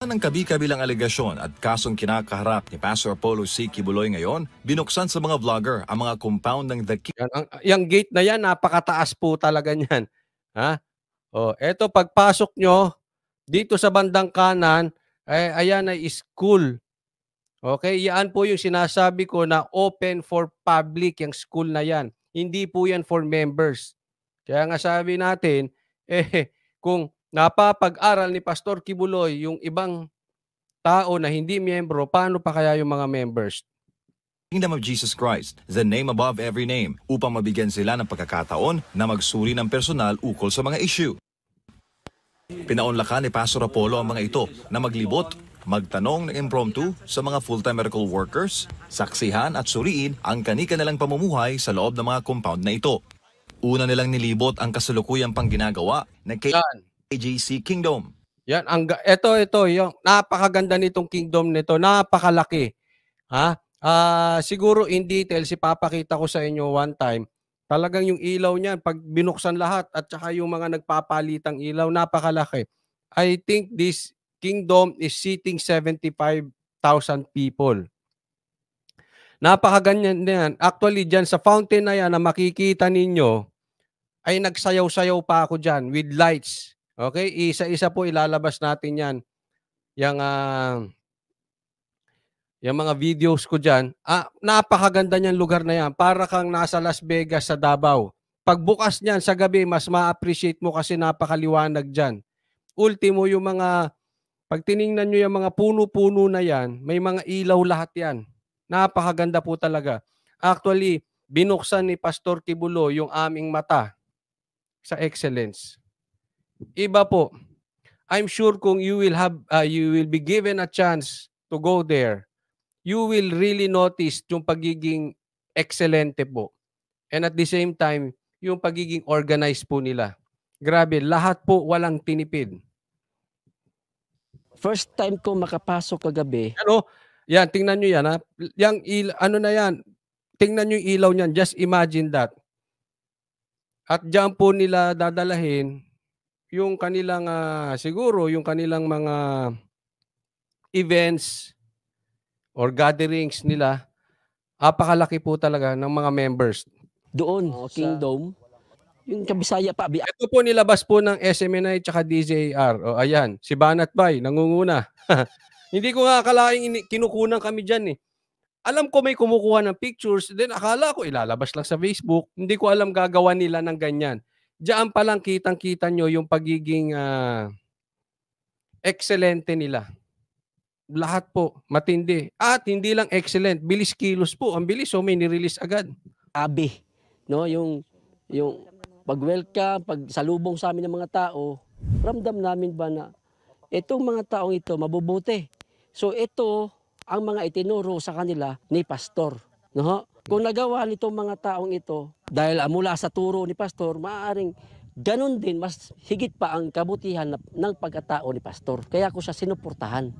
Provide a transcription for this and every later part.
Ng kabi-kabilang alegasyon at kasong kinakaharap ni Pastor Apollo C. Kibuloy ngayon, binuksan sa mga vlogger ang mga compound ng The King. Yang gate na yan, napakataas po talaga niyan. Ha? Oh, eto pagpasok nyo dito sa bandang kanan, ayan ay school. Okay, yan po yung sinasabi ko na open for public yung school na yan. Hindi po yan for members. Kaya nga sabi natin, kung napapag-aral ni Pastor Kibuloy yung ibang tao na hindi miyembro, paano pa kaya yung mga members? Kingdom of Jesus Christ, the name above every name, upang mabigyan sila ng pagkakataon na magsuri ng personal ukol sa mga issue. Pinaunlakan ni Pastor Apollo ang mga ito na maglibot, magtanong ng impromptu sa mga full-time miracle workers, saksihan at suriin ang kani-kanilang pamumuhay sa loob ng mga compound na ito. Una nilang nilibot ang kasalukuyang pangginagawa ng KJC Kingdom. Yan, ito, yung napakaganda nitong kingdom nito, napakalaki. Ha? Siguro in detail, ipapakita ko sa inyo one time. Talagang yung ilaw niyan, pag binuksan lahat at saka yung mga nagpapalitang ilaw, napakalaki. I think this kingdom is seating 75,000 people. Napakaganyan yan. Actually, dyan sa fountain na yan na makikita ninyo, ay nagsayaw-sayaw pa ako dyan with lights. Okay? Isa-isa po ilalabas natin yan. Yung mga videos ko dyan. Napakaganda niyan lugar na yan. Para kang nasa Las Vegas sa Davao. Pagbukas niyan sa gabi, mas ma-appreciate mo kasi napakaliwanag dyan. Ultimo yung pag tiningnan nyo yung mga puno-puno na yan, may mga ilaw lahat yan. Napakaganda po talaga. Actually, binuksan ni Pastor Kibulo yung aming mata sa excellence. Iba po. I'm sure kung you will be given a chance to go there, you will really notice yung pagiging excelente po. And at the same time, yung pagiging organized po nila. Grabe, lahat po walang tinipid. First time ko makapasok kagabi. Yan, tingnan nyo yan. Ha? Ano na yan? Tingnan nyo yung ilaw niyan. Just imagine that. At diyan po nila dadalahin yung kanilang, siguro, yung kanilang mga events or gatherings nila. Napakalaki po talaga ng mga members. Doon, Kingdom, yung Kabisaya pa. Ito po nilabas po ng SMNI at DZAR. O ayan, si Banat Bay, nangunguna. Hindi ko nga akalaing kinukunan kami dyan eh. Alam ko may kumukuha ng pictures, then akala ko ilalabas lang sa Facebook. Hindi ko alam gagawa nila ng ganyan. Diyan pa lang kitang-kita nyo yung pagiging excelente nila. Lahat po, matindi. At hindi lang excellent, bilis kilos po. Ang bilis, so may nirelease agad. Abi, no? Yung pag-welcome, pag-salubong sa amin ng mga tao, ramdam namin ba na itong mga taong ito mabubuti. So ito ang mga itinuro sa kanila ni Pastor. No? Kung nagawa nitong mga taong ito, dahil mula sa turo ni Pastor, maaaring ganun din, mas higit pa ang kabutihan ng pagkatao ni Pastor. Kaya ko siya sinuportahan.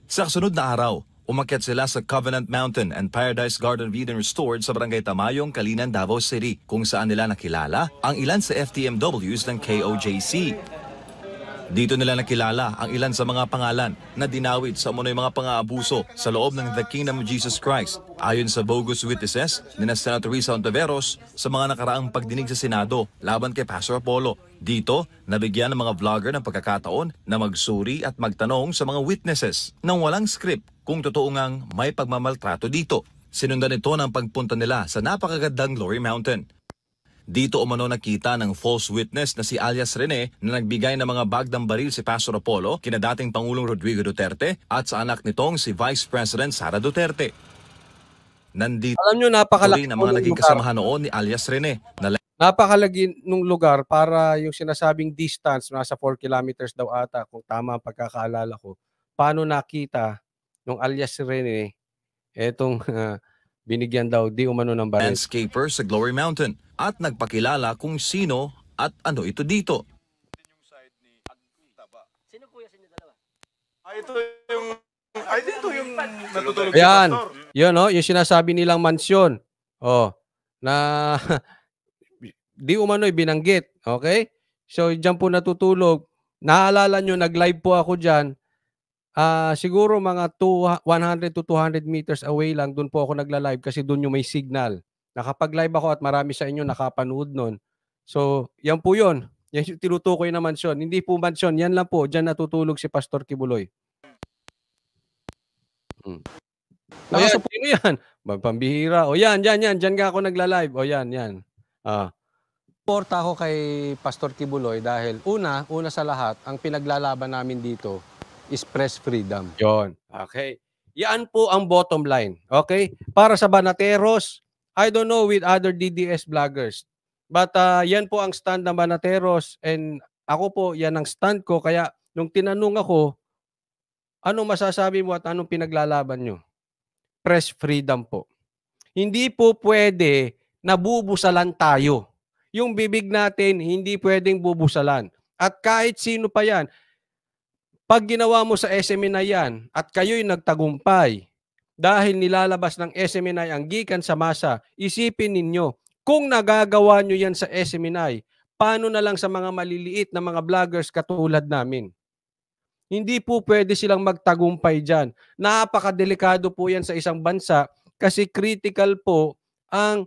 Sa kasunod na araw, umakyat sila sa Covenant Mountain and Paradise Garden of Eden Restored sa Barangay Tamayong, Kalinan, Davao City, kung saan nila nakilala ang ilan sa FTMWs ng KOJC. Dito nila nakilala ang ilan sa mga pangalan na dinawit sa umunoy mga pang-aabuso sa loob ng The Kingdom of Jesus Christ. Ayon sa bogus witnesses ni Senator Risa Ontiveros sa mga nakaraang pagdinig sa Senado laban kay Pastor Apollo. Dito, nabigyan ng mga vlogger ng pagkakataon na magsuri at magtanong sa mga witnesses nang walang script kung totoo ngang may pagmamaltrato dito. Sinundan ito ng pagpunta nila sa napakagandang Glory Mountain. Dito umano nakita ng false witness na si alias Rene na nagbigay ng mga bagdang baril si Pastor Apollo kina dating Pangulong Rodrigo Duterte at sa anak nitong si Vice President Sara Duterte. Nandito alam nyo, napakalaki ng mga naging kasamahan noon ni alias Rene. Napakalagi nung lugar para yung sinasabing distance, nasa 4 kilometers daw ata kung tama ang pagkakaalala ko. Paano nakita nung alias Rene etong binigyan daw di umano ng baril. Landscaper sa Glory Mountain at nagpakilala kung sino at ano ito dito. Sino kuya sa inyo dalawa? Dito yung natutulog. Ayan, yun yung sinasabi nilang mansyon. Na di umano'y binanggit. Okay? So, dyan po natutulog. Naalala nyo, nag-live po ako dyan. Siguro mga 100 to 200 meters away lang, do'n po ako nagla-live kasi do'n yung may signal. Nakapag-live ako at marami sa inyo nakapanood nun. So, yan po yun. Yan yung tinutukoy na mansyon. Hindi po mansyon, yan lang po. Diyan natutulog si Pastor Kibuloy. Hmm. O yan, sino yan? Pambihira. O yan, yan. Diyan nga ako nagla-live. O yan. Suporta ako kay Pastor Kibuloy dahil una sa lahat, ang pinaglalaban namin dito is press freedom. Yon. Okay. Yan po ang bottom line. Okay? Para sa Banateros, I don't know with other DDS vloggers. But yan po ang stand ng Banateros and ako po, yan ang stand ko. Kaya nung tinanong ako, anong masasabi mo at anong pinaglalaban nyo? Press freedom po. Hindi po pwede na bubusalan tayo. Yung bibig natin, hindi pwedeng bubusalan. At kahit sino pa yan, pag ginawa mo sa SMNI yan at kayo'y nagtagumpay dahil nilalabas ng SMNI ang gikan sa masa, isipin ninyo, kung nagagawa nyo yan sa SMNI, paano na lang sa mga maliliit na mga vloggers katulad namin? Hindi po pwede silang magtagumpay dyan. Napakadelikado po yan sa isang bansa kasi critical po ang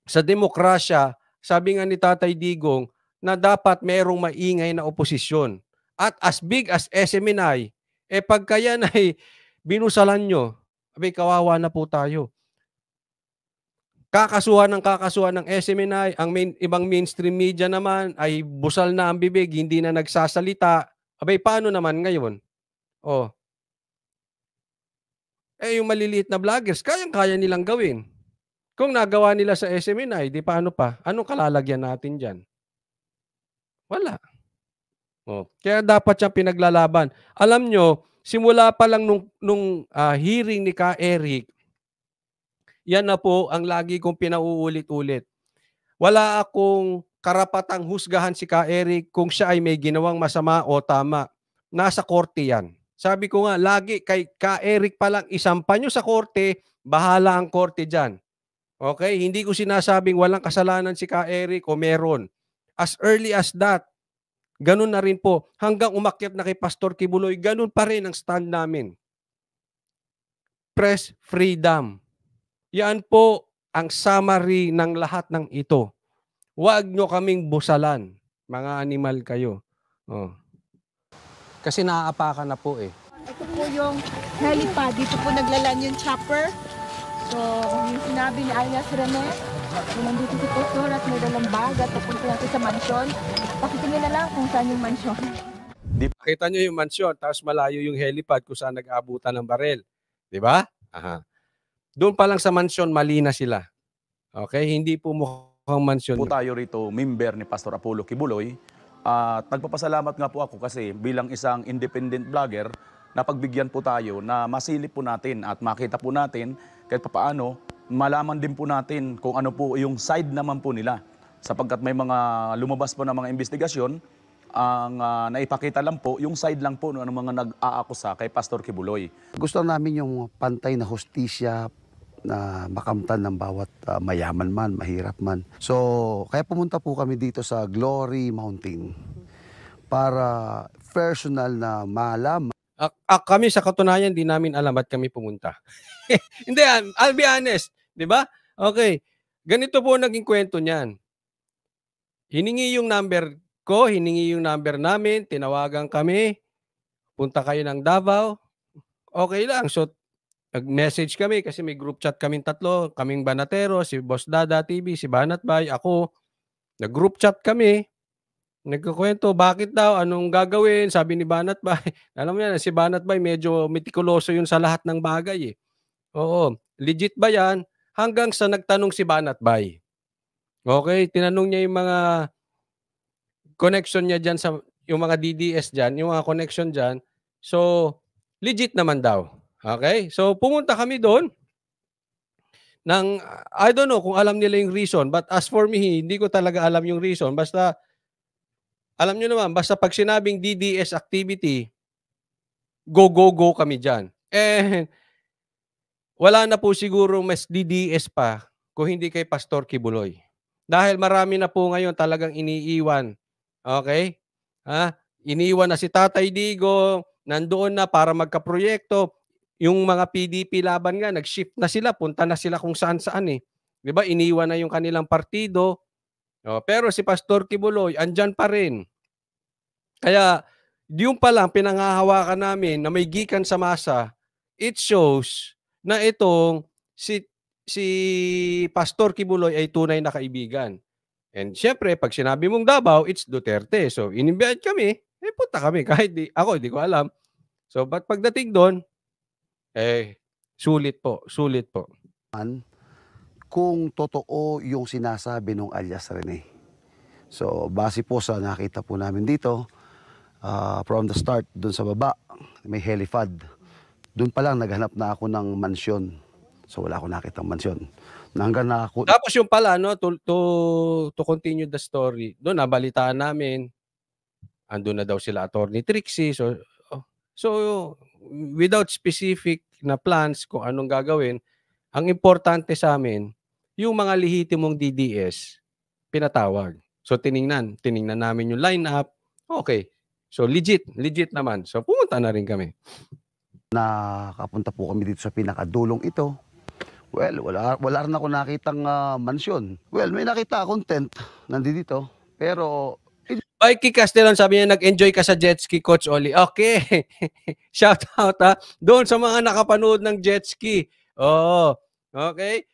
sa demokrasya, sabi nga ni Tatay Digong, na dapat merong maingay na oposisyon. At as big as SMNI, pagka yan ay binusalan nyo, kawawa na po tayo. Kakasuhan ng SMNI, ang ibang mainstream media naman ay busal na ang bibig, hindi na nagsasalita. Paano naman ngayon? Yung maliliit na vloggers, kayang-kaya nilang gawin. Kung nagawa nila sa SMNI, di paano pa? Anong kalalagyan natin dyan? Wala. Kaya dapat siya pinaglalaban. Alam nyo, simula pa lang nung hearing ni Ka Eric, yan na po ang lagi kong pinauulit-ulit. Wala akong karapatang husgahan si Ka Eric kung siya ay may ginawang masama o tama. Nasa korte yan. Sabi ko nga, lagi kay Ka Eric pa lang isampa nyo sa korte, bahala ang korte dyan. Okay? Hindi ko sinasabing walang kasalanan si Ka Eric o meron. As early as that, ganun na rin po. Hanggang umakyat na kay Pastor Kibuloy, ganun pa rin ang stand namin. Press freedom. Yan po ang summary ng lahat ng ito. Huwag nyo kaming busalan. Mga animal kayo. Kasi naaapakan na po eh. Ito po yung helipad. Dito po naglalan yung chopper. So, yung sinabi ni Alias Rene, nandito si Pastor at may dalang bag at papunta natin sa mansyon. Pakitingin na lang kung saan yung mansyon. Pakita nyo yung mansyon, tapos malayo yung helipad kung saan nag-aabutan ng barel. Diba? Doon pa lang sa mansyon, mali na sila. Okay? Hindi po mukhang mansyon. Po tayo rito, member ni Pastor Apollo Kibuloy. At nagpapasalamat nga po ako kasi bilang isang independent vlogger, napagbigyan po tayo na masilip po natin at makita po natin kahit papaano, malaman din po natin kung ano po yung side naman po nila. Sapagkat may mga lumabas po na mga investigasyon, ang naipakita lang po, yung side lang po ng mga nag-aakusa kay Pastor Kibuloy. Gusto namin yung pantay na hustisya na makamtan ng bawat mayaman man, mahirap man. So, kaya pumunta po kami dito sa Glory Mountain para personal na malaman. Kami sa katunayan, di namin alam at kami pumunta. Hindi, I'll be honest. Di ba? Okay. Ganito po naging kwento niyan. Hiningi yung number ko, hiningi yung number namin, tinawagan kami, punta kayo ng Davao. Okay lang. So, nag-message kami kasi may group chat kaming tatlo, kaming Banatero, si Boss Dada TV, si Banatbay, ako. Nag-group chat kami. Nagkukwento, bakit daw, anong gagawin? Sabi ni Banatbay. Alam mo yan, si Banatbay medyo metikuloso yun sa lahat ng bagay eh. Oo, legit ba yan? Hanggang sa nagtanong si Banatbay. Okay, tinanong niya yung mga connection niya dyan sa, yung mga DDS dyan, yung mga connection dyan. So, legit naman daw. Okay, so pumunta kami doon. I don't know kung alam nila yung reason, but as for me, hindi ko talaga alam yung reason. Basta, alam nyo naman, basta pag sinabing DDS activity, go kami dyan. Wala na po siguro mas DDS pa kung hindi kay Pastor Kibuloy. Dahil marami na po ngayon talagang iniiwan. Okay? Iniiwan na si Tatay Digong, nandoon na para magkaproyekto. Yung mga PDP laban nga, nag-shift na sila, punta na sila kung saan-saan eh. 'Di ba? Iniwan na yung kanilang partido. Pero si Pastor Kibuloy, andyan pa rin. Kaya, yung pa lang pinanghahawakan namin na may gikan sa masa, it shows na itong si Pastor Kibuloy ay tunay na kaibigan. And syempre, pag sinabi mong Davao, it's Duterte. So, inimbite kami, punta kami. Kahit di ko alam. So, but pagdating doon, sulit po. Kung totoo yung sinasabi ng alias Rene. So, base po sa nakita po namin dito, from the start, dun sa baba, may helipad. Dun pa lang, naghanap na ako ng mansyon. So, wala akong nakitang mansyon. Hanggang na ako... Tapos yung pala, no, to continue the story, doon nabalitaan namin, andun na daw sila Attorney Trixie. So, without specific na plans kung anong gagawin, ang importante sa amin, yung mga lehitimong DDS, pinatawag. So, tiningnan namin yung lineup. Okay. So, legit naman. So, pumunta na rin kami. Nakapunta po kami dito sa pinakadulong ito. Well, wala rin ako nakitang mansyon. Well, may nakita akong tent nandito. Pero... Mikey Castellon, sabi niya, nag-enjoy ka sa jet ski, Coach Oli. Okay. Shout out doon sa mga nakapanood ng jet ski. Okay.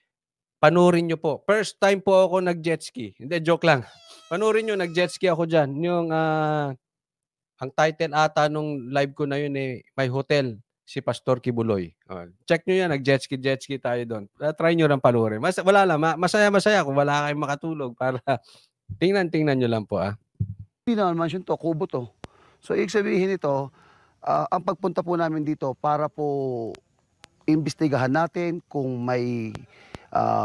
Panurin nyo po. First time po ako nag-jet ski. Hindi, joke lang. Panurin nyo, nag-jet ski ako dyan. Yung, ang title ata nung live ko na yun My Hotel, si Pastor Kibuloy. Check nyo yan, nag-jet ski tayo doon. Try nyo lang panurin. Wala lang, masaya kung wala kayong makatulog para tingnan nyo lang po. Hindi naman mansion to, kubo to. So, ibig sabihin ito, ang pagpunta po namin dito para po imbestigahan natin kung may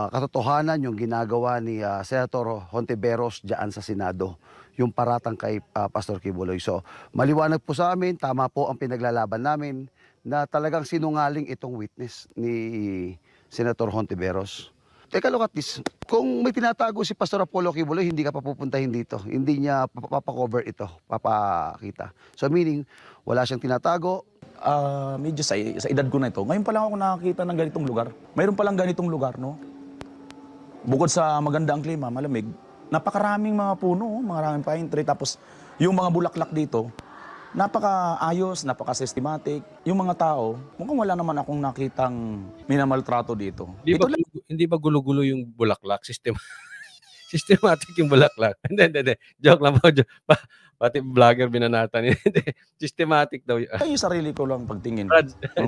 katotohanan yung ginagawa ni Senator Hontiveros diyan sa Senado, yung paratang kay Pastor Kibuloy. So, maliwanag po sa amin, tama po ang pinaglalaban namin na talagang sinungaling itong witness ni Senator Hontiveros. Teka, look at this. Kung may tinatago si Pastor Apollo Kibuloy, hindi ka papupuntahin dito. Hindi niya papakover ito, papakita. So, meaning, wala siyang tinatago. Medyo sa edad ko na ito, ngayon pa lang ako nakakita ng ganitong lugar. Mayroon pa lang ganitong lugar, no? Bukod sa maganda ang klima, malamig, napakaraming mga puno, maraming pine tree. Tapos yung mga bulaklak dito, napaka-ayos, napaka-systematic. Yung mga tao, mukhang wala naman akong nakitang minamaltrato dito. Hindi ba gulo-gulo yung bulaklak? Systematic yung bulaklak. Hindi. Joke lang po. Pati vlogger binanatan. Systematic daw. Ay, yung sarili ko lang pagtingin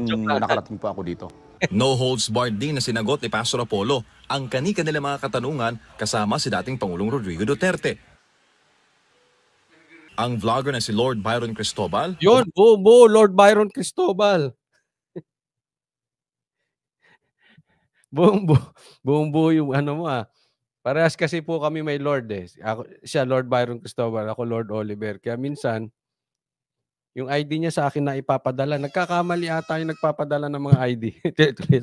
nung nakarating po ako dito. No holds barred din na sinagot ni Pastor Apollo ang kani-kanila mga katanungan kasama si dating Pangulong Rodrigo Duterte. Ang vlogger na si Lord Byron Cristobal. Yun, buo Lord Byron Cristobal. Buong yung ano mo Parehas kasi po kami may Lord siya Lord Byron Cristobal, ako Lord Oliver. Kaya minsan, yung ID niya sa akin na ipapadala. Nagkakamali ata yung nagpapadala ng mga ID.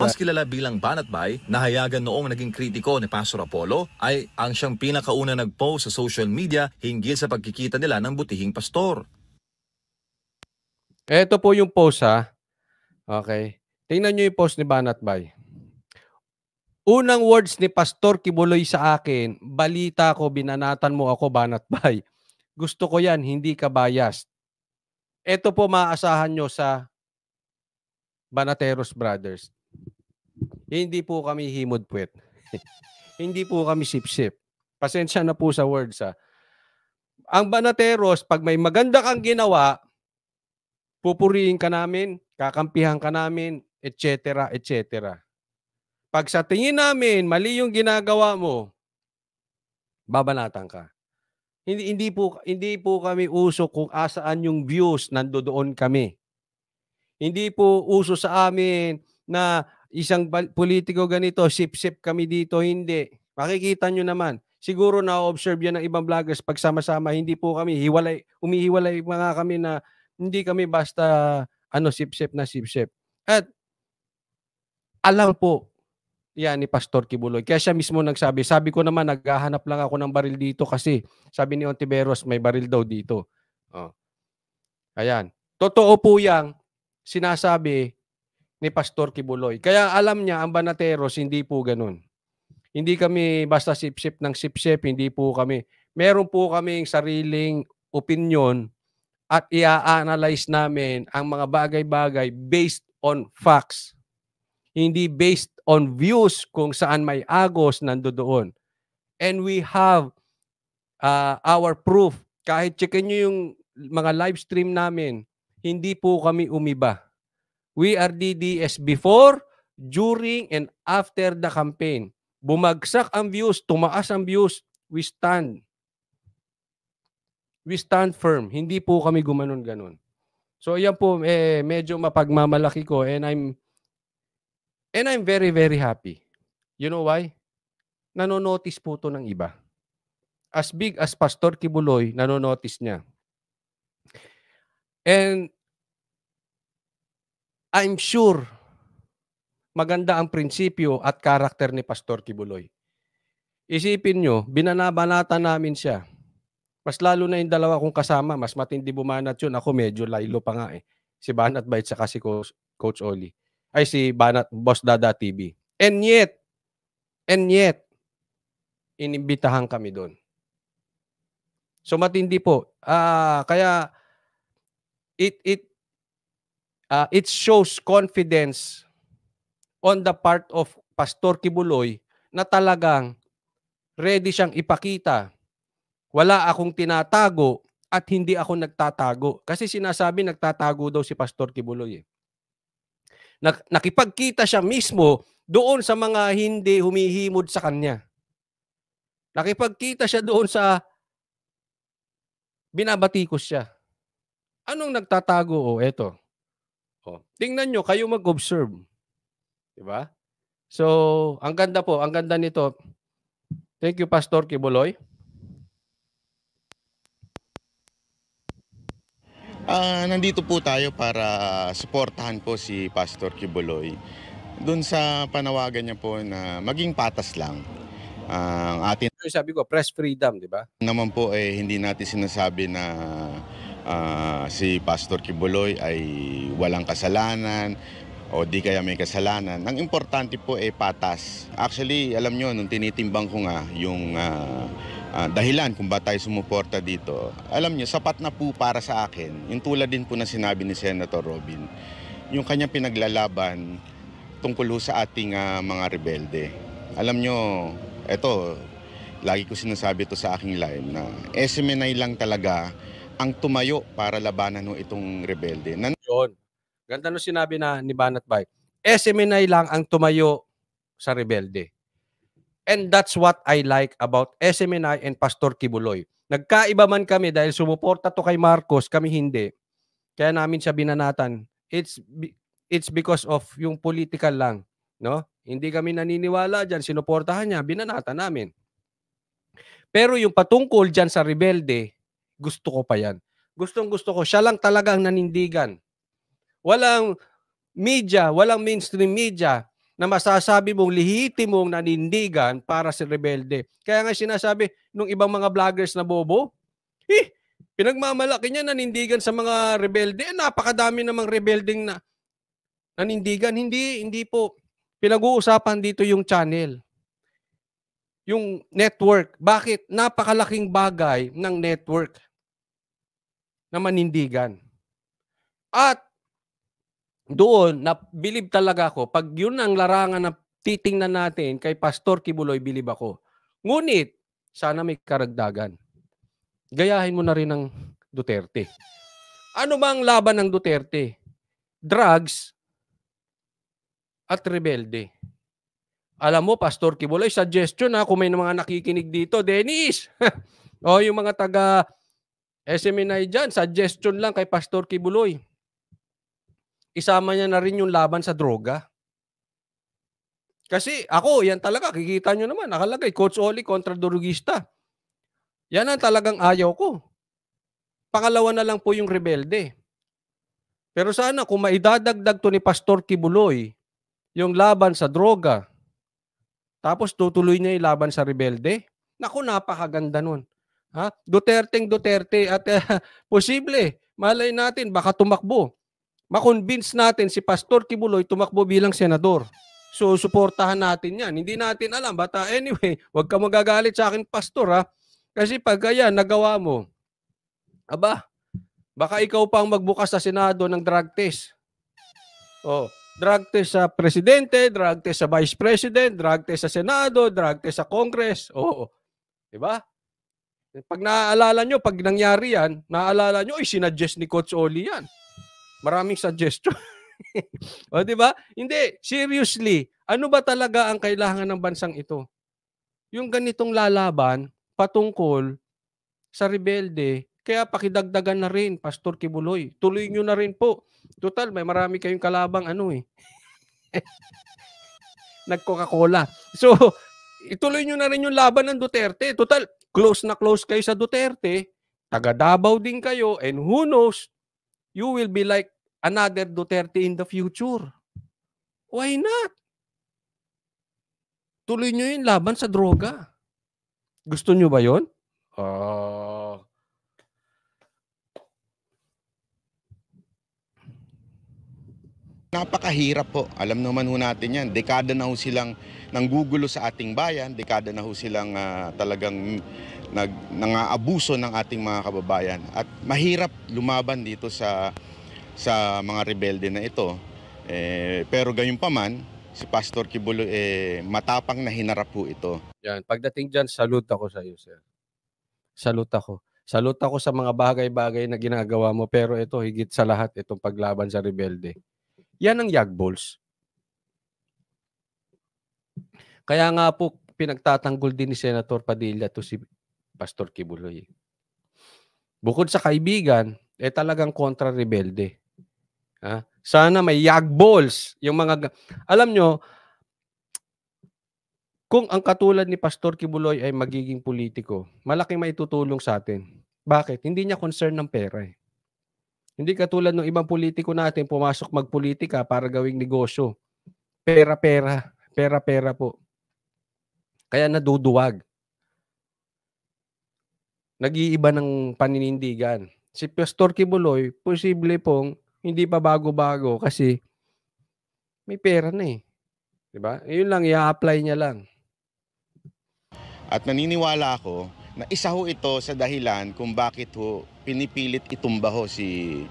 Mas kilala bilang Banatbay, nahayagan noong naging kritiko ni Pastor Apollo, ay ang siyang pinakauna nag-post sa social media hinggil sa pagkikita nila ng butihing pastor. Ito po yung post Okay. Tingnan nyo yung post ni Banatbay. Unang words ni Pastor Kibuloy sa akin, balita ko, binanatan mo ako, Banatbay. Gusto ko yan, hindi ka biased. Ito po maaasahan nyo sa Banateros Brothers. Hindi po kami himod-puwet. Hindi po kami sip-sip. Pasensya na po sa words. Ang Banateros, pag may maganda kang ginawa, pupurihin ka namin, kakampihan ka namin, etc., etc. Pag sa tingin namin, mali yung ginagawa mo, babanatan ka. Hindi po kami uso kung asaan yung views, nandoon kami. Hindi po uso sa amin na isang politiko ganito, sip-sip kami dito, hindi. Makikita nyo naman. Siguro na-observe yan ng ibang vloggers pag sama-sama, hindi po kami, umihiwalay mga kami na hindi kami basta sip-sip na sip-sip. At alam po, yan ni Pastor Kibuloy. Kaya siya mismo nagsabi, sabi ko naman, naghahanap lang ako ng baril dito kasi sabi ni Hontiveros, may baril daw dito. Ayan. Totoo po yang sinasabi ni Pastor Kibuloy. Kaya alam niya, ang Banateros, hindi po ganun. Hindi kami basta sip-sip ng sip-sip, hindi po kami. Meron po kaming sariling opinion at i-analyze namin ang mga bagay-bagay based on facts. Hindi based on views kung saan may agos nandoon. And we have our proof. Kahit checkin nyo yung mga live stream namin, hindi po kami umiba. We are DDS before, during, and after the campaign. Bumagsak ang views, tumaas ang views, we stand. We stand firm. Hindi po kami gumanon-ganon. So yan po, medyo mapagmamalaki ko and I'm very, very happy. You know why? Nanonotice po to ng iba. As big as Pastor Kibuloy, nanonotice niya. And I'm sure maganda ang prinsipyo at karakter ni Pastor Kibuloy. Isipin nyo, binanabanata namin siya. Mas lalo na yung dalawa kong kasama, mas matindi bumanat yun. Ako medyo laylo pa nga eh. Si Banat Bait saka si Coach Oli. Ay si Banat, Boss Dada TV. And yet, inimbitahan kami doon. So matindi po. Kaya it shows confidence on the part of Pastor Kibuloy na talagang ready siyang ipakita. Wala akong tinatago at hindi ako nagtatago. Kasi sinasabi nagtatago daw si Pastor Kibuloy. Nakipagkita siya mismo doon sa mga hindi humihimod sa kanya. Nakipagkita siya doon sa binabatikos siya. Anong nagtatago? Eto. Tingnan nyo, kayo mag-observe. Diba? So, ang ganda po, ang ganda nito. Thank you, Pastor Kibuloy. Nandito po tayo para suportahan po si Pastor Kibuloy. Doon sa panawagan niya po na maging patas lang. Ang atin Sabi ko, press freedom, di ba? naman po hindi natin sinasabi na si Pastor Kibuloy ay walang kasalanan o di kaya may kasalanan. Ang importante po ay patas. Actually, alam nyo, nung tinitimbang ko nga yung dahilan kung ba tayo sumuporta dito, alam nyo, sapat na po para sa akin. Yung tulad din po na sinabi ni Senator Robin, yung kanyang pinaglalaban tungkol sa ating mga rebelde. Alam nyo, eto, lagi ko sinasabi ito sa aking live na SMNI lang talaga ang tumayo para labanan itong rebelde. Yun. Ganda nung sinabi na ni Banat Bait. SMNI lang ang tumayo sa rebelde. And that's what I like about SMNI and Pastor Kibuloy. Nagkaiba man kami dahil sumuporta to kay Marcos, kami hindi. Kaya namin siya binanatan. It's because of yung political lang. No? Hindi kami naniniwala dyan. Sinuportahan niya, binanatan namin. Pero yung patungkol dyan sa rebelde, gusto ko pa yan. Gustong-gusto ko. Siya lang talaga ang nanindigan. Walang media, walang mainstream media na masasabi mong lehitimong nanindigan para sa rebelde. Kaya nga sinasabi nung ibang mga vloggers na bobo, pinagmamalaki niya nanindigan sa mga rebelde. Napakadami namang rebelding na nanindigan. Hindi po. Pinag-uusapan dito yung channel. Yung network. Bakit? Napakalaking bagay ng network na manindigan. At doon, bilib talaga ako. Pag yun ang larangan na titingnan natin kay Pastor Kibuloy, bilib ako. Ngunit, sana may karagdagan. Gayahin mo na rin ng Duterte. Ano bang laban ng Duterte? Drugs at rebelde. Alam mo, Pastor Kibuloy, suggestion kung may mga nakikinig dito, Dennis, o yung mga taga SMNI dyan, suggestion lang kay Pastor Kibuloy. Isama niya na rin yung laban sa droga. Kasi ako, yan talaga, kikita nyo naman, nakalagay, Coach Oli kontra drugista. Yan ang talagang ayaw ko. Pangalawa na lang po yung rebelde. Pero sana kung maidadagdag to ni Pastor Kibuloy, yung laban sa droga, tapos tutuloy niya yung laban sa rebelde, naku, napakaganda nun. Duterte at posible, Malay natin, baka tumakbo. Ma-convince natin si Pastor Kibuloy tumakbo bilang senador. So, suportahan natin yan. Hindi natin alam. But anyway, huwag ka magagalit sa akin, Pastor, ha? Kasi pag yan, nagawa mo, aba, baka ikaw pang magbukas sa Senado ng drug test. Oh, drug test sa Presidente, drug test sa Vice President, drug test sa Senado, drug test sa Congress. Oo. Diba? Pag naaalala nyo, pag nangyari yan, naaalala nyo, sinuggest ni Coach Oli yan. Maraming suggestion. O, diba? Hindi. Seriously, ano ba talaga ang kailangan ng bansang ito? Yung ganitong lalaban patungkol sa rebelde, kaya pakidagdagan na rin, Pastor Kibuloy. Tuloy nyo na rin po. Total, may marami kayong kalabang nag-Coca-Cola. So, ituloy nyo na rin yung laban ng Duterte. Total, close na close kayo sa Duterte. Taga Davao din kayo. And who knows, you will be like another Duterte in the future. Why not? Tuloy nyo yung laban sa droga. Gusto nyo ba yun? Napakahirap po. Alam naman ho natin yan. Dekada na ho silang nanggugulo sa ating bayan. Dekada na ho silang talagang nang-aabuso ng ating mga kababayan. At mahirap lumaban dito sa mga rebelde na ito. Pero gayunpaman, si Pastor Kibuloy matapang na hinarap po ito. Yan. Pagdating dyan, salute ako sa iyo, sir. Salute ako. Salute ako sa mga bagay-bagay na ginagawa mo. Pero ito, higit sa lahat, itong paglaban sa rebelde. Yan ang Yagbols. Kaya nga po, pinagtatanggol din ni Senator Padilla to si Pastor Kibuloy. Bukod sa kaibigan, talagang kontra-rebelde. Sana may Yagbols. Yung mga, alam nyo, kung ang katulad ni Pastor Kibuloy ay magiging politiko, malaking maitutulong sa atin. Bakit? Hindi niya concern ng pera eh. Hindi katulad ng ibang politiko natin pumasok magpolitika para gawing negosyo. Pera-pera. Pera-pera po. Kaya naduduwag. Nag-iiba ng paninindigan. Si Pastor Kibuloy, posible pong hindi pa bago-bago kasi may pera na eh. Diba? Yun lang, i-apply niya lang. At naniniwala ako na isa ho ito sa dahilan kung bakit ho pinipilit itumba ho si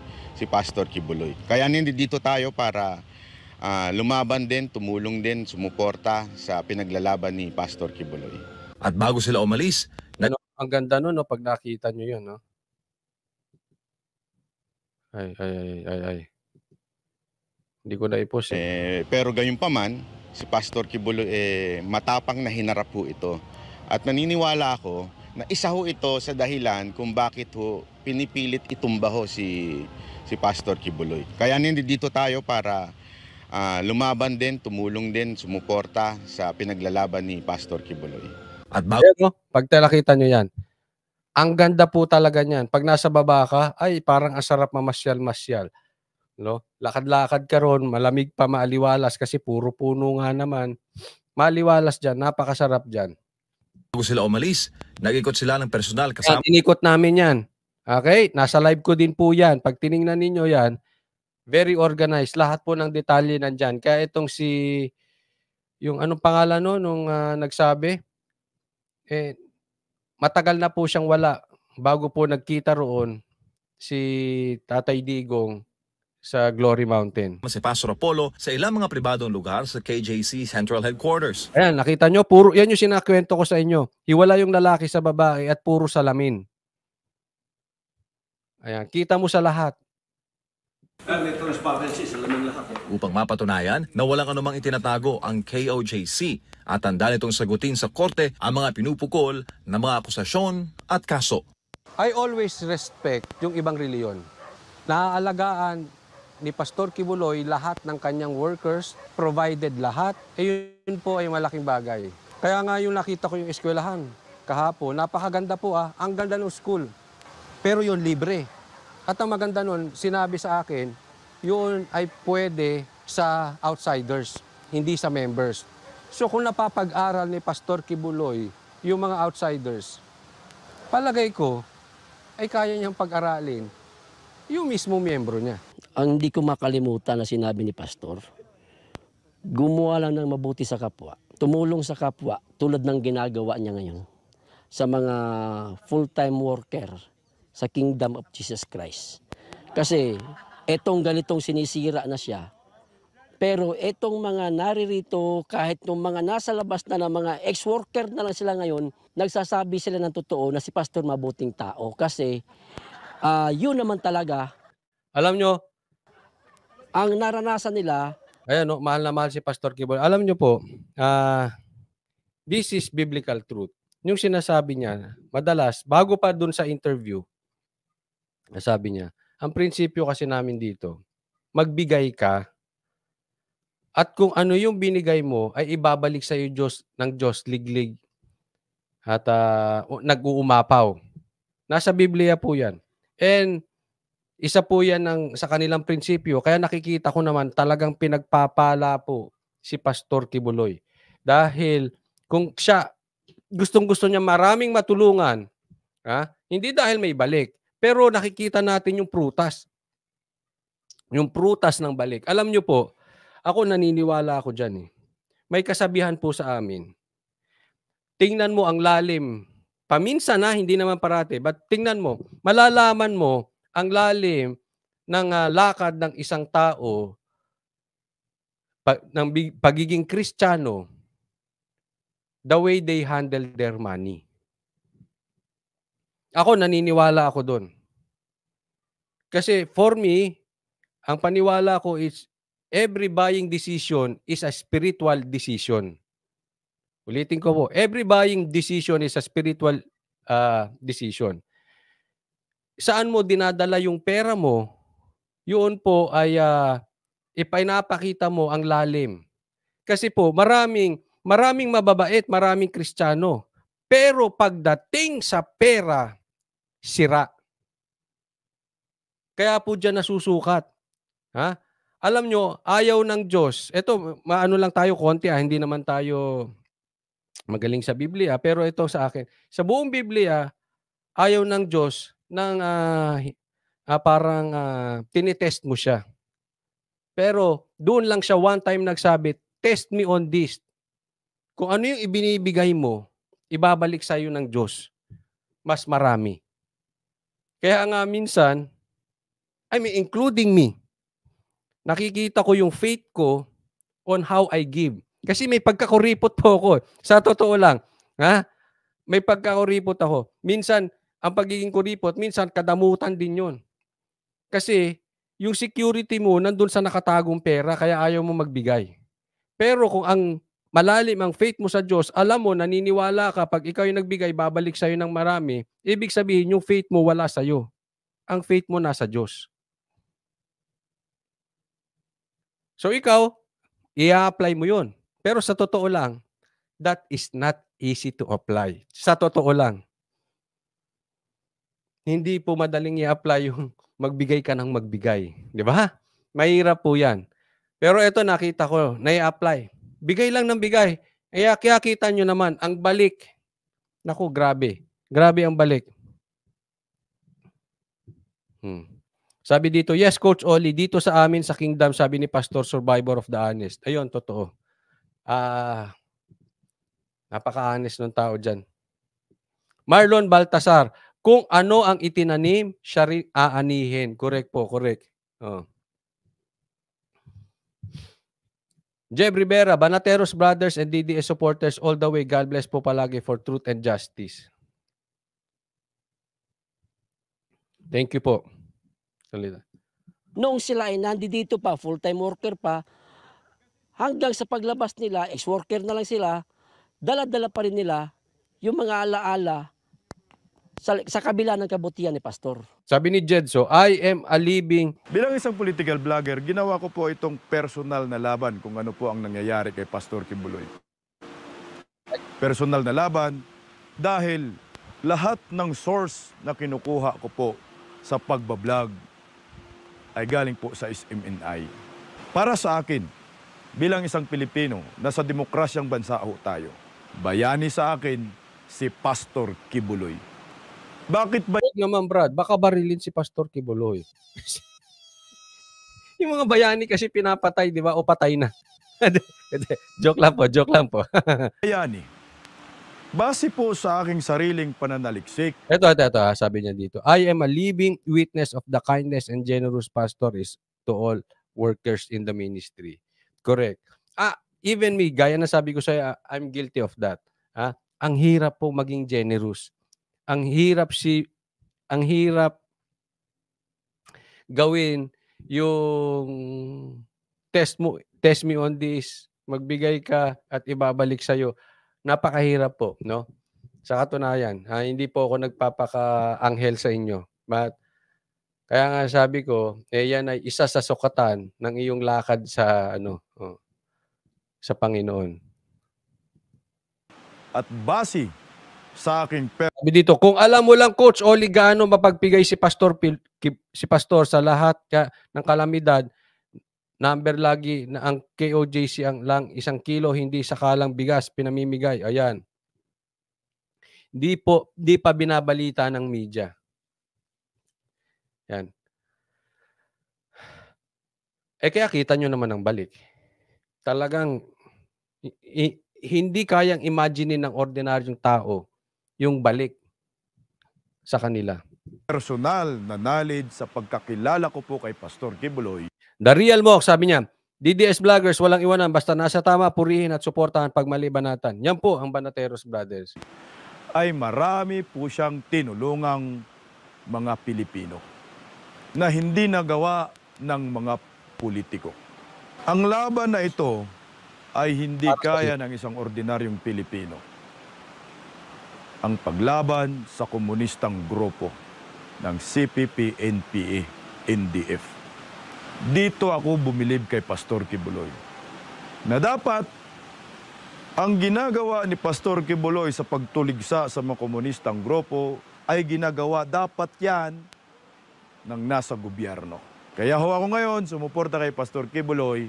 Pastor Kibuloy. Kaya nandito tayo para lumaban din, tumulong din, sumuporta sa pinaglalaban ni Pastor Kibuloy. At bago sila umalis, Ang ganda nun, pag nakita nyo yun. No? Ay. Hindi ko na i-post Pero gayunpaman, si Pastor Kibuloy matapang na hinarap ho ito. At naniniwala ako na isa ho ito sa dahilan kung bakit ho pinipilit itumba ho si Pastor Kibuloy. Kaya nandito tayo para lumaban din, tumulong din, sumuporta sa pinaglalaban ni Pastor Kibuloy. at bago Pag nakita nyo yan, ang ganda po talaga niyan. Pag nasa baba ka, ay parang ang sarap mamasyal-masyal. No? Lakad-lakad ka ron, malamig pa, maaliwalas kasi puro puno nga naman. Maaliwalas dyan, napakasarap dyan. sila umalis, nag-ikot sila ng personal kasama Inikot namin yan. Okay? Nasa live ko din po yan. Pag tiningnan ninyo yan, very organized. Lahat po ng detalye nandyan. Kaya itong yung anong pangalan nung nagsabi, matagal na po siyang wala bago po nagkita roon si Tatay Digong sa Glory Mountain. si Pastor Apollo sa ilang mga pribadong lugar sa KJC Central Headquarters. Ayan, nakita nyo, puro, yan yung sinakwento ko sa inyo. Hiwala yung lalaki sa babae at puro salamin. Ayan, kita mo sa lahat. May transparency sa lamin lahat. Upang mapatunayan na walang anumang itinatago ang KOJC at handa nitong sagutin sa korte ang mga pinupukol na mga akusasyon at kaso. I always respect yung ibang reliyon. Naaalagaan ni Pastor Kibuloy lahat ng kanyang workers, provided lahat. Yun po ay malaking bagay. Kaya nga yung nakita ko yung eskwelahan kahapon, napakaganda po ang ganda ng school. Pero yun libre. At ang maganda nun, sinabi sa akin, yun ay pwede sa outsiders, hindi sa members. So kung napapag-aral ni Pastor Kibuloy yung mga outsiders, palagay ko ay kaya niyang pag-aralin Yung mismo miyembro niya. Ang hindi ko makalimutan na sinabi ni Pastor, gumawa lang ng mabuti sa kapwa, tumulong sa kapwa tulad ng ginagawa niya ngayon sa mga full-time worker sa Kingdom of Jesus Christ. Kasi etong ganitong sinisira na siya, pero etong mga naririto, kahit nung mga nasa labas na ng mga ex-worker na lang sila ngayon, nagsasabi sila ng totoo na si Pastor mabuting tao. Kasi yun naman talaga, Alam nyo, ang naranasan nila. ayan, no, mahal na mahal si Pastor Kibuloy. Alam nyo po, this is biblical truth. Yung sinasabi niya, madalas, bago pa dun sa interview, sabi niya, ang prinsipyo kasi namin dito, magbigay ka, at kung ano yung binigay mo, ay ibabalik sa iyo ng Diyos liglig at nag-uumapaw. Nasa Biblia po yan. And isa po yan sa kanilang prinsipyo. Kaya nakikita ko naman talagang pinagpapala po si Pastor Kibuloy. Dahil kung siya, gustong-gusto niya maraming matulungan, hindi dahil may balik, pero nakikita natin yung prutas. Yung prutas ng balik. Alam nyo po, ako naniniwala ako dyan eh. May kasabihan po sa amin. Tingnan mo ang lalim. Paminsan hindi naman parate, but tingnan mo, malalaman mo ang lalim ng lakad ng isang tao ng pagiging Kristiyano, the way they handle their money. Ako, naniniwala ako doon. Kasi for me, ang paniwala ko is every buying decision is a spiritual decision. Ulitin ko po, every buying decision is a spiritual decision. Saan mo dinadala yung pera mo, yun po ay ipinapakita mo ang lalim. Kasi po, maraming mababait, maraming Kristiyano. Pero pagdating sa pera, sira. Kaya po dyan nasusukat. Alam nyo, ayaw ng Diyos. Ito, maano lang tayo konti, hindi naman tayo magaling sa Biblia. Pero ito sa akin, sa buong Biblia, ayaw ng Diyos ng parang tinitest mo siya. Pero doon lang siya one time nagsabi, test me on this. Kung ano yung ibinibigay mo, ibabalik sa iyo ng Diyos. Mas marami. Kaya nga minsan, including me, nakikita ko yung faith ko on how I give. Kasi may pagkakuripot po ako. Sa totoo lang. May pagkakuripot ako. Minsan, ang pagiging kuripot, minsan kadamutan din yun. Kasi yung security mo nandun sa nakatagong pera, kaya ayaw mo magbigay. Pero kung ang malalim ang faith mo sa Diyos, alam mo, naniniwala ka, pag ikaw yung nagbigay, babalik sa'yo ng marami, ibig sabihin, yung faith mo wala sa'yo. Ang faith mo nasa Diyos. So ikaw, i-apply mo yun. Pero sa totoo lang, that is not easy to apply. Sa totoo lang. Hindi po madaling i-apply yung magbigay ka ng magbigay. Di ba? Mahirap po yan. Pero ito nakita ko, na-i-apply. Bigay lang ng bigay. Kaya kita nyo naman, ang balik. Naku, grabe. Grabe ang balik. Sabi dito, yes, Coach Oli, dito sa amin sa Kingdom, sabi ni Pastor, survivor of the honest. Ayun, totoo. Napaka-honest ng tao dyan. Marlon Baltasar, kung ano ang itinanim, siya rin aanihin. Correct po, correct. Jeb Rivera, Banateros Brothers and DDS supporters all the way. God bless po palagi for truth and justice. Thank you po. Noong sila ay nandito pa, full-time worker pa, hanggang sa paglabas nila, ex-worker na lang sila, dala-dala pa rin nila yung mga alaala sa kabila ng kabutihan ni Pastor. Sabi ni Jedso, I am a living... Bilang isang political vlogger, ginawa ko po itong personal na laban kung ano po ang nangyayari kay Pastor Kibuloy. Personal na laban dahil lahat ng source na kinukuha ko po sa pagbablog ay galing po sa SMNI. Para sa akin, bilang isang Pilipino, nasa demokrasyang bansa ho tayo. Bayani sa akin, si Pastor Kibuloy. Bakit ba Huwag naman, Brad. Baka barilin si Pastor Kibuloy. Yung mga bayani kasi pinapatay, di ba? O patay na. Joke lang po, joke lang po. bayani? Base po sa aking sariling pananaliksik, Ito, sabi niya dito. I am a living witness of the kindness and generous pastor is to all workers in the ministry. Correct. Even me, gaya na sabi ko sa'yo, I'm guilty of that. Ang hirap po maging generous. Ang hirap gawin yung test me on this, magbigay ka at ibabalik sa'yo. Napakahirap po, no? Sa katunayan, hindi po ako nagpapaka-anghel sa inyo. But, kaya nga sabi ko, yan ay isa sa sukatan ng iyong lakad sa sa Panginoon. at base sa aking Sabi dito, kung alam mo lang, Coach Oli, gaano mapagbigay si Pastor sa lahat ng kalamidad, number lagi na ang KOJC ang lang 1 kilo, hindi sakalang bigas pinamimigay. Ayan. Di pa binabalita ng media. Yan. Kaya kita nyo naman ang balik. Talagang hindi kayang imaginein ng ordinaryong tao yung balik sa kanila. personal na knowledge sa pagkakilala ko po kay Pastor Kibuloy, The Real Mock, sabi niya, DDS Vloggers, walang iwanan, basta nasa tama, purihin at suportahan pagmalibanatan. Yan po ang Banateros Brothers. ay marami po siyang tinulungang mga Pilipino na hindi nagawa ng mga politiko. Ang laban na ito ay hindi kaya ng isang ordinaryong Pilipino. Ang paglaban sa komunistang grupo ng CPP, NPA, NDF. Dito ako bumilib kay Pastor Kibuloy na dapat ang ginagawa ni Pastor Kibuloy sa pagtuligsa sa mga komunistang grupo ay ginagawa dapat yan ng nasa gobyerno. Kaya ho ako ngayon sumuporta kay Pastor Kibuloy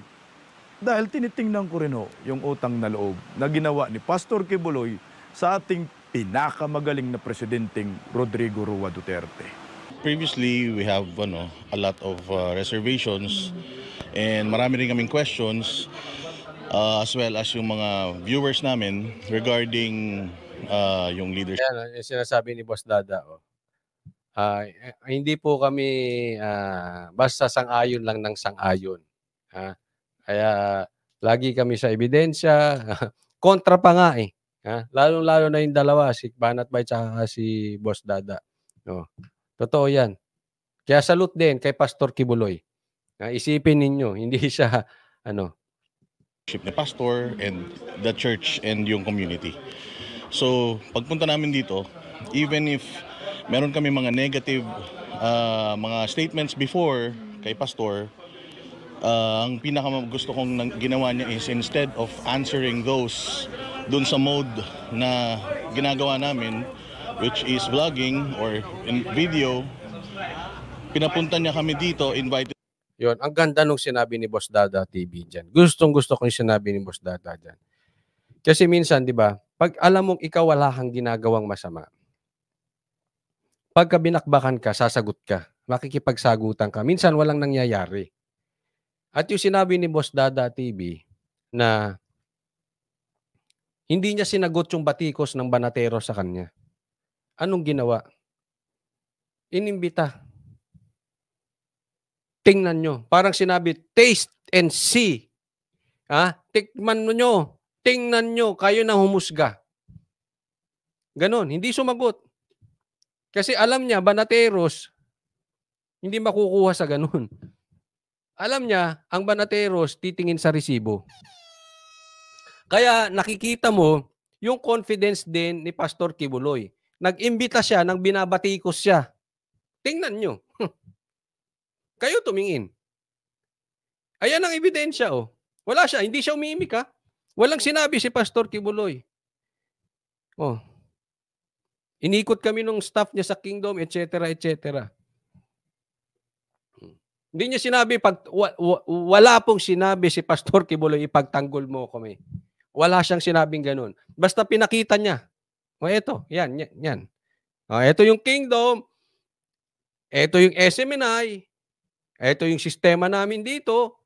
dahil tinitingnan ko rin ho yung utang na loob na ginawa ni Pastor Kibuloy sa ating pinakamagaling na presidenteng Rodrigo Roa Duterte. Previously, we have a lot of reservations and marami rin kaming questions as well as yung mga viewers namin regarding yung leadership. Yan, yung sinasabi ni Boss Dada. Hindi po kami basta sang-ayon lang ng sang-ayon. Kaya lagi kami sa ebidensya. Kontra pa nga eh. Lalo-lalo na yung dalawa, si Banat Bay at si Boss Dada. No. Totoo yan. Kaya salute din kay Pastor Kibuloy. Isipin ninyo, hindi siya Ni pastor and the church and yung community. So, pagpunta namin dito, even if meron kami mga negative mga statements before kay pastor, ang pinaka gusto kong ginawa niya is instead of answering those dun sa mode na ginagawa namin, which is vlogging or in video, pinapunta niya kami dito, invited. Yon, ang ganda nung sinabi ni Boss Dada TV dyan. Gustong-gusto ko yung sinabi ni Boss Dada dyan. Kasi minsan, di ba, pag alam mong ikaw wala kang ginagawang masama, pagka binakbakan ka, sasagot ka, makikipagsagutan ka. Minsan walang nangyayari. At yung sinabi ni Boss Dada TV na hindi niya sinagot yung batikos ng Banatero sa kanya. Anong ginawa? Inimbita. Tingnan nyo. Parang sinabi, taste and see. Tikman nyo. Tingnan nyo. Kayo na humusga. Ganon. Hindi sumagot. Kasi alam niya, Banateros, hindi makukuha sa ganon. Alam niya, ang Banateros titingin sa resibo. Kaya nakikita mo yung confidence din ni Pastor Kibuloy. Nag-imbita siya, nang binabatikos siya. Tingnan nyo. Kayo tumingin. Ayan ang ebidensya, oh. Wala siya, hindi siya umiimik, ha? Walang sinabi si Pastor Kibuloy. Oh. Inikot kami nung staff niya sa Kingdom, etc., etc. Hindi niya sinabi, wala pong sinabi si Pastor Kibuloy, ipagtanggol mo kami. Wala siyang sinabing ganun. Basta pinakita niya. O eto, yan. Ito yung kingdom, ito yung SMNI, ito yung sistema namin dito,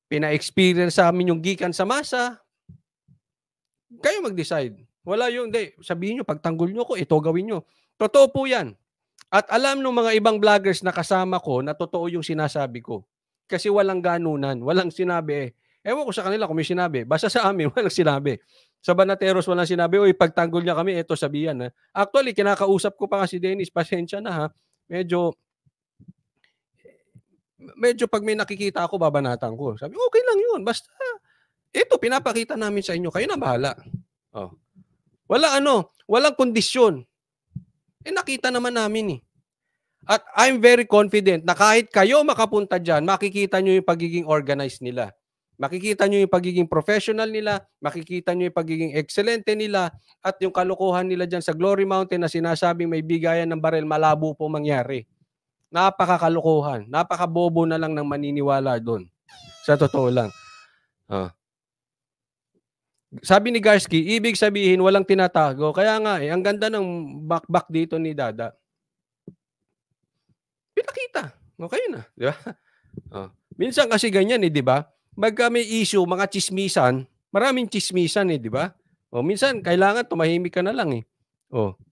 pina-experience sa amin yung gikan sa masa. Kayo mag-decide. Wala yung, hindi, sabihin nyo, pagtanggol nyo ko, ito gawin nyo. Totoo po yan. At alam ng mga ibang vloggers na kasama ko na totoo yung sinasabi ko. Kasi walang ganunan, walang sinabi. Ewan ko sa kanila kung may sinabi. Basta sa amin, walang sinabi. Sa Banateros, walang sinabi, uy, pagtanggol niya kami, ito sabihan. Ha? Actually, kinakausap ko pa nga si Dennis, pasensya na ha. Medyo pag may nakikita ako, babanatan ko. Sabi, okay lang yun. Basta, ito, pinapakita namin sa inyo. Kayo na bahala. Oh. Walang kondisyon. Nakita naman namin eh. At I'm very confident na kahit kayo makapunta dyan, makikita nyo yung pagiging organized nila. Makikita nyo yung pagiging professional nila, makikita nyo yung pagiging excelente nila, at yung kalokohan nila dyan sa Glory Mountain na sinasabing may bigayan ng barel, malabo po mangyari. Napakakalokohan. Napakabobo na lang ng maniniwala doon. Sa totoo lang. Sabi ni Garski, ibig sabihin walang tinatago. Kaya nga ang ganda ng back dito ni Dada. Pinakita. Okay na. Di ba? Minsan kasi ganyan di ba? Magka may issue, mga chismisan, maraming chismisan di ba? Minsan kailangan tumahimik ka na lang eh.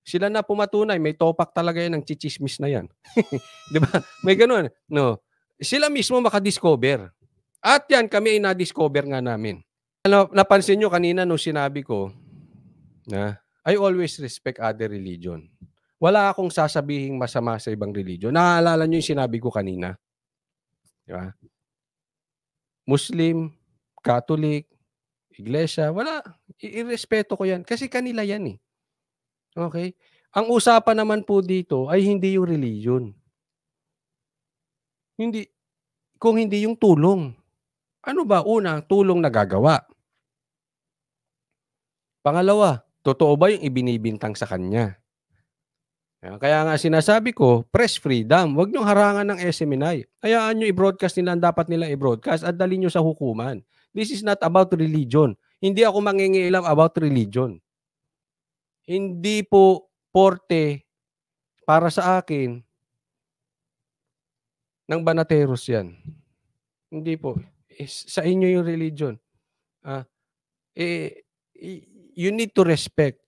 Sila na pumatunay, may topak talaga yan ng chichismis na yan. Di ba? May ganun. No. Sila mismo makadiscover. At yan, kami ay na-discover nga namin. Napansin nyo kanina nung sinabi ko na I always respect other religion. Wala akong sasabihing masama sa ibang religion. Naaalala nyo yung sinabi ko kanina? Di ba? Muslim, Catholic, Iglesia, wala. Irespeto ko yan. Kasi kanila yan eh. Okay? Ang usapan naman po dito ay hindi yung religion. Kung hindi yung tulong. Ano ba? Una, tulong na gagawa. Pangalawa, totoo ba yung ibinibintang sa kanya? Kaya nga sinasabi ko, press freedom. Huwag niyong harangan ng SMNI. Hayaan niyo i-broadcast nila ang dapat nila i-broadcast at dalhin niyo sa hukuman. This is not about religion. Hindi ako mangingialam about religion. Hindi po porte para sa akin ng Banateros yan. Hindi po. Sa inyo yung religion. You need to respect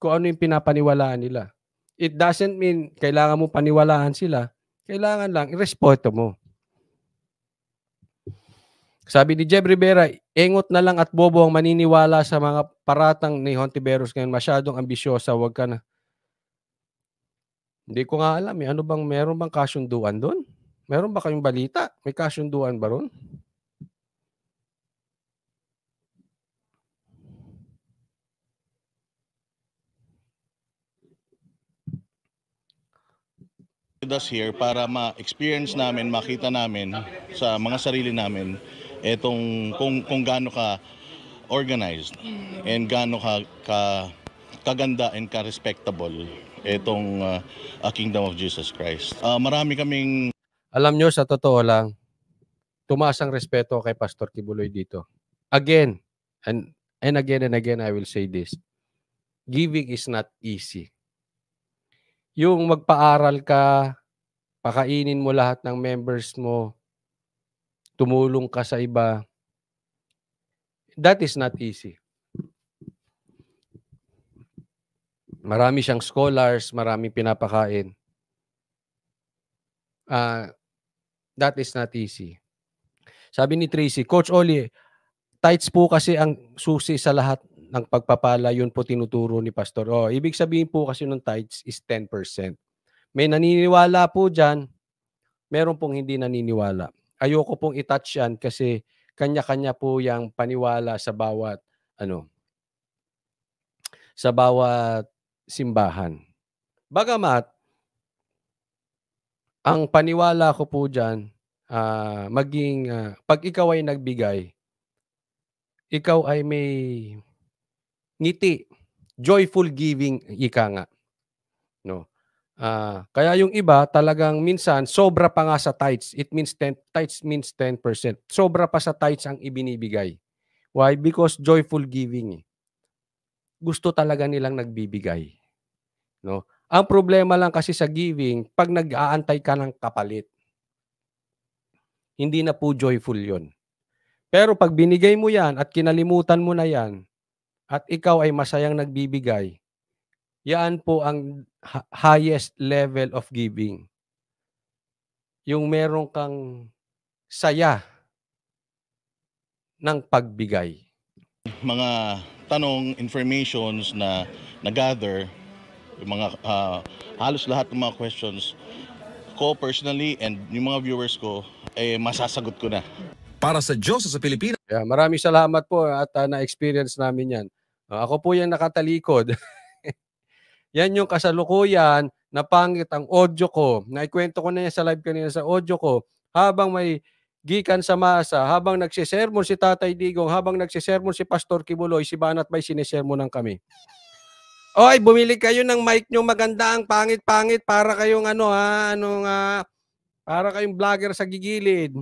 kung ano yung pinapaniwalaan nila. It doesn't mean kailangan mo paniwalaan sila. Kailangan lang, irespeto mo. Sabi ni Jeb Rivera, engot na lang at bobo ang maniniwala sa mga paratang ni Hontiveros ngayon. Masyadong ambisyosa, wag ka na. Hindi ko nga alam. Meron bang kasunduan doon? Meron ba kayong balita? May kasunduan ba ron? Us here para ma-experience namin, makita namin sa mga sarili namin etong kung gaano ka organized and gaano ka kaganda and ka-respectable etong Kingdom of Jesus Christ. Marami kaming alam nyo, sa totoo lang, tumaas ang respeto kay Pastor Kibuloy dito. Again, and again, I will say this. Giving is not easy. Yung magpaaral ka, pakainin mo lahat ng members mo, tumulong ka sa iba, that is not easy. Marami siyang scholars, maraming pinapakain. That is not easy. Sabi ni Tracy, Coach Oli, tithes po kasi ang susi sa lahat ng pagpapala, yun po tinuturo ni Pastor. Ibig sabihin po kasi ng tithes is 10%. May naniniwala po dyan, meron pong hindi naniniwala. Ayoko pong i-touch yan kasi kanya-kanya po yung paniwala sa bawat simbahan. Bagamat, ang paniwala ko po dyan, pag ikaw ay nagbigay, ikaw ay may ngiti, joyful giving, ika nga. No? Kaya yung iba talagang minsan sobra pa nga sa tithes. Tithes means 10%. Sobra pa sa tithes ang ibinibigay. Why? Because joyful giving. Gusto talaga nilang nagbibigay. No? Ang problema lang kasi sa giving, pag nag-aantay ka ng kapalit, hindi na po joyful yon. Pero pag binigay mo yan at kinalimutan mo na yan, at ikaw ay masayang nagbibigay, yan po ang highest level of giving. Yung meron kang saya ng pagbigay. Mga tanong, informations na na-gather, yung mga halos lahat ng mga questions ko personally and yung mga viewers ko, masasagot ko na. Para sa Diyos sa Pilipinas. Yeah, maraming salamat po at na-experience namin yan. Ako po yung nakatalikod. Yan yung kasalukuyan na pangit ang audio ko. Naikwento ko na yan sa live kanina sa audio ko. Habang may gikan sa masa, habang nagsisermon si Tatay Digong, habang nagsisermon si Pastor Kibuloy, si Banat Bay sinisermonan kami. Oy, bumili kayo ng mic nyo maganda, ang pangit-pangit para kayong para kayong vlogger sa gigilid.